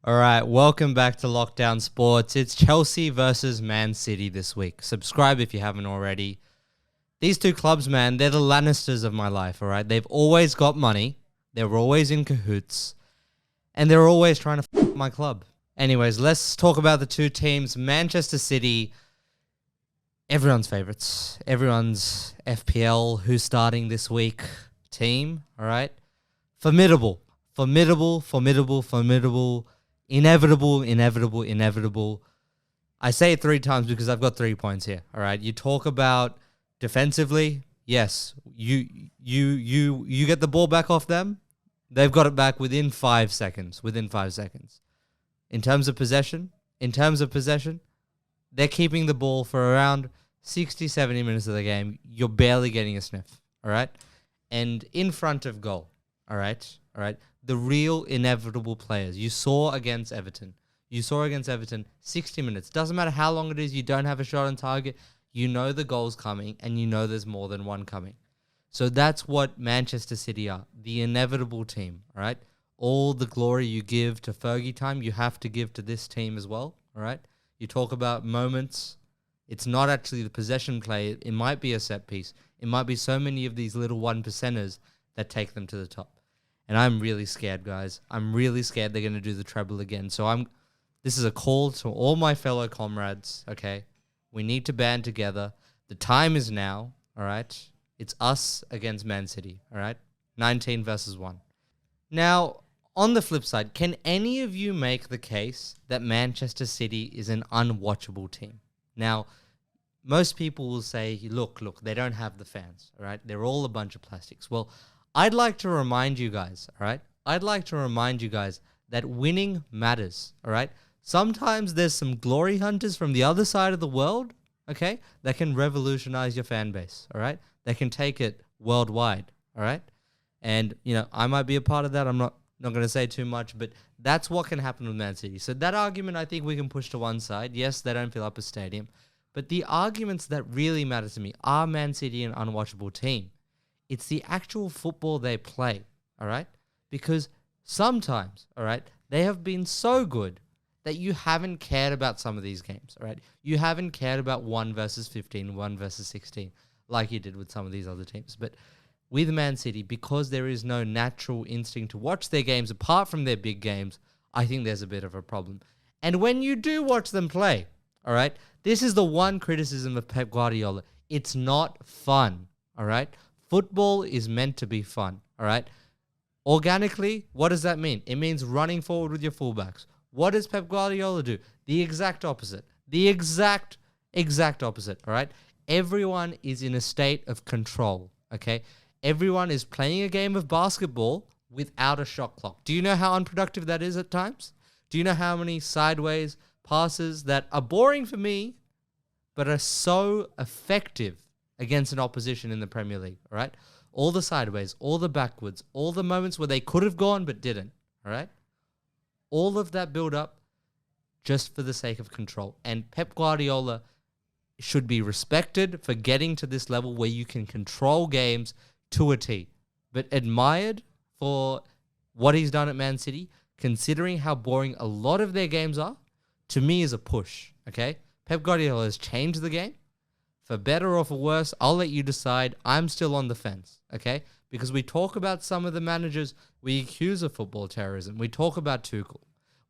All right, welcome back to Lockdown Sports. It's Chelsea versus Man City this week. Subscribe if you haven't already. These two clubs, man, they're the Lannisters of my life, all right? They've always got money. They're always in cahoots. And they're always trying to f*** my club. Anyways, let's talk about the two teams. Manchester City, everyone's favorites. Everyone's FPL, who's starting this week team, all right? Formidable. Inevitable. I say it 3 times because I've got 3 points here. All right. You talk about defensively. Yes. You get the ball back off them. They've got it back within 5 seconds. In terms of possession, they're keeping the ball for around 60, 70 minutes of the game. You're barely getting a sniff. All right. And in front of goal. All right. The real inevitable players. You saw against Everton. 60 minutes. Doesn't matter how long it is, you don't have a shot on target. You know the goal's coming, and you know there's more than one coming. So that's what Manchester City are. The inevitable team, all right? All the glory you give to Fergie time, you have to give to this team as well, all right? You talk about moments. It's not actually the possession play. It might be a set piece. It might be so many of these little 1%ers that take them to the top. And I'm really scared, guys. I'm really scared they're going to do the treble again. So this is a call to all my fellow comrades, okay? We need to band together. The time is now, all right? It's us against Man City, all right? 19 versus 1. Now, on the flip side, can any of you make the case that Manchester City is an unwatchable team? Now, most people will say, look, they don't have the fans, all right? They're all a bunch of plastics. Well, I'd like to remind you guys, all right? That winning matters, all right? Sometimes there's some glory hunters from the other side of the world, okay, that can revolutionize your fan base, all right? They can take it worldwide, all right? And, I might be a part of that. I'm not going to say too much, but that's what can happen with Man City. So that argument, I think we can push to one side. Yes, they don't fill up a stadium. But the arguments that really matter to me are Man City an unwatchable team. It's the actual football they play, all right? Because sometimes, all right, they have been so good that you haven't cared about some of these games, all right? You haven't cared about 1 versus 15, 1 versus 16, like you did with some of these other teams. But with Man City, because there is no natural instinct to watch their games apart from their big games, I think there's a bit of a problem. And when you do watch them play, all right, this is the one criticism of Pep Guardiola. It's not fun, all right? Football is meant to be fun, all right? Organically, what does that mean? It means running forward with your fullbacks. What does Pep Guardiola do? The exact opposite. The exact opposite, all right? Everyone is in a state of control, okay? Everyone is playing a game of basketball without a shot clock. Do you know how unproductive that is at times? Do you know how many sideways passes that are boring for me, but are so effective against an opposition in the Premier League, all right? All the sideways, all the backwards, all the moments where they could have gone but didn't, all right? All of that build up just for the sake of control. And Pep Guardiola should be respected for getting to this level where you can control games to a T, but admired for what he's done at Man City, considering how boring a lot of their games are, to me is a push, okay? Pep Guardiola has changed the game. For better or for worse, I'll let you decide. I'm still on the fence, okay? Because we talk about some of the managers we accuse of football terrorism. We talk about Tuchel.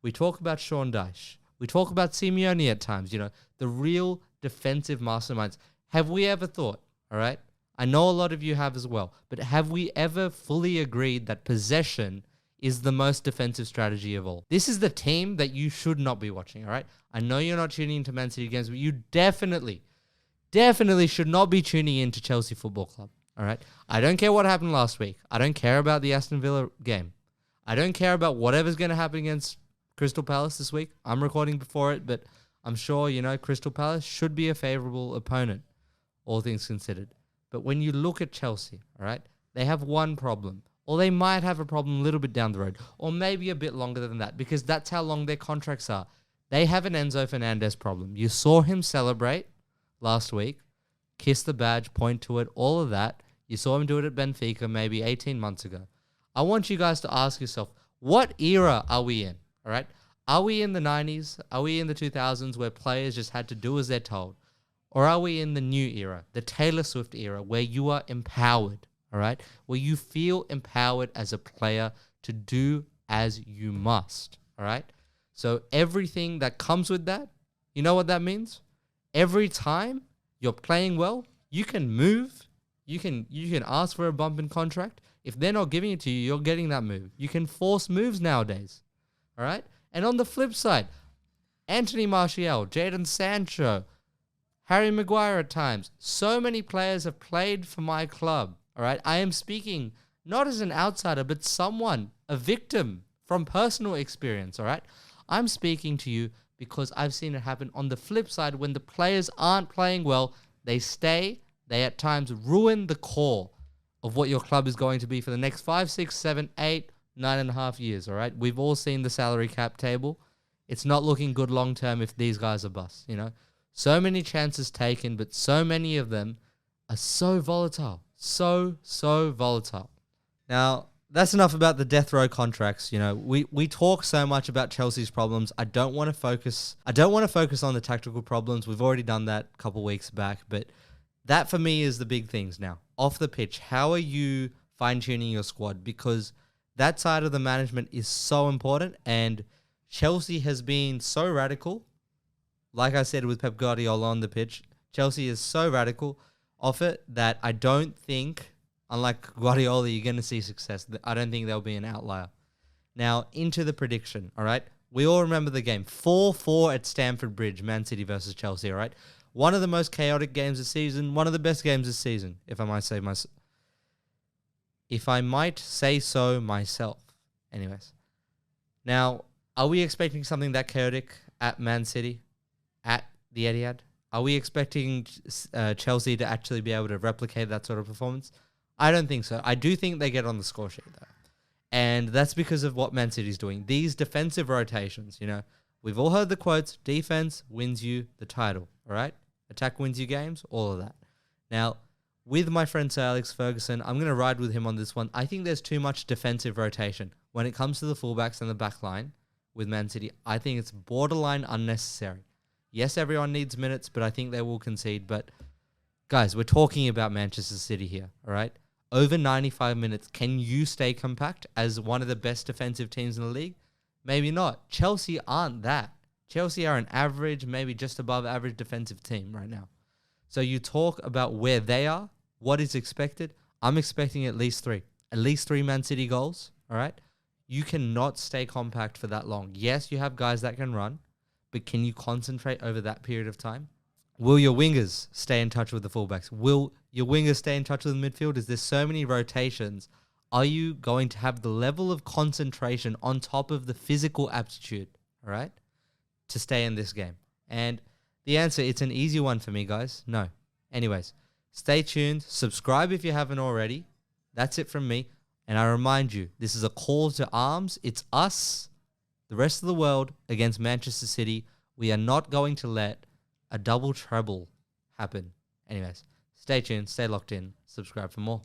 We talk about Sean Dyche. We talk about Simeone at times, the real defensive masterminds. Have we ever thought, all right? I know a lot of you have as well, but have we ever fully agreed that possession is the most defensive strategy of all? This is the team that you should not be watching, all right? I know you're not tuning into Man City games, but you definitely should not be tuning into Chelsea Football Club, all right? I don't care what happened last week. I don't care about the Aston Villa game. I don't care about whatever's going to happen against Crystal Palace this week. I'm recording before it, but I'm sure, Crystal Palace should be a favourable opponent, all things considered. But when you look at Chelsea, all right, they have one problem, or they might have a problem a little bit down the road, or maybe a bit longer than that, because that's how long their contracts are. They have an Enzo Fernandez problem. You saw him celebrate last week, kiss the badge, point to it, all of that. You saw him do it at Benfica maybe 18 months ago. I want you guys to ask yourself, what era are we in? All right? Are we in the 90s? Are we in the 2000s where players just had to do as they're told? Or are we in the new era, the Taylor Swift era, where you are empowered, all right? Where you feel empowered as a player to do as you must, all right? So everything that comes with that, you know what that means? Every time you're playing well, you can move, you can ask for a bump in contract. If they're not giving it to you, you're getting that move. You can force moves nowadays, all right? And on the flip side, Anthony Martial, Jadon Sancho, Harry Maguire at times. So many players have played for my club, all right? I am speaking not as an outsider, but someone, a victim from personal experience, all right? I'm speaking to you because I've seen it happen on the flip side. When the players aren't playing well, they stay. They at times ruin the core of what your club is going to be for the next 5, 6, 7, 8, 9.5 years, all right? We've all seen the salary cap table. It's not looking good long term if these guys are bust, you know? So many chances taken, but so many of them are so volatile. So volatile. Now, that's enough about the death row contracts. You know, we talk so much about Chelsea's problems. I don't want to focus on the tactical problems. We've already done that a couple weeks back, but that for me is the big things now. Off the pitch, how are you fine-tuning your squad? Because that side of the management is so important, and Chelsea has been so radical. Like I said with Pep Guardiola on the pitch, Chelsea is so radical off it that I don't think, unlike Guardiola, you're going to see success. I don't think there'll be an outlier. Now, into the prediction, all right? We all remember the game. 4-4 at Stamford Bridge, Man City versus Chelsea, all right? One of the most chaotic games this season, one of the best games this season, if I might say so myself. Anyways. Now, are we expecting something that chaotic at Man City, at the Etihad? Are we expecting Chelsea to actually be able to replicate that sort of performance? I don't think so. I do think they get on the score sheet, though. And that's because of what Man City's doing. These defensive rotations, you know, we've all heard the quotes, defense wins you the title, all right? Attack wins you games, all of that. Now, with my friend Sir Alex Ferguson, I'm going to ride with him on this one. I think there's too much defensive rotation. When it comes to the fullbacks and the back line with Man City, I think it's borderline unnecessary. Yes, everyone needs minutes, but I think they will concede. But, guys, we're talking about Manchester City here, all right? Over 95 minutes, can you stay compact as one of the best defensive teams in the league? Maybe not. Chelsea aren't that. Chelsea are an average, maybe just above average defensive team right now. So you talk about where they are, what is expected. I'm expecting at least 3. At least 3 Man City goals, all right? You cannot stay compact for that long. Yes, you have guys that can run, but can you concentrate over that period of time? Will your wingers stay in touch with the fullbacks? Will your wingers stay in touch with the midfielders? There's so many rotations. Are you going to have the level of concentration on top of the physical aptitude, all right, to stay in this game? And the answer, it's an easy one for me, guys. No. Anyways, stay tuned. Subscribe if you haven't already. That's it from me. And I remind you, this is a call to arms. It's us, the rest of the world, against Manchester City. We are not going to let a double treble happen. Anyways, stay tuned, stay locked in, subscribe for more.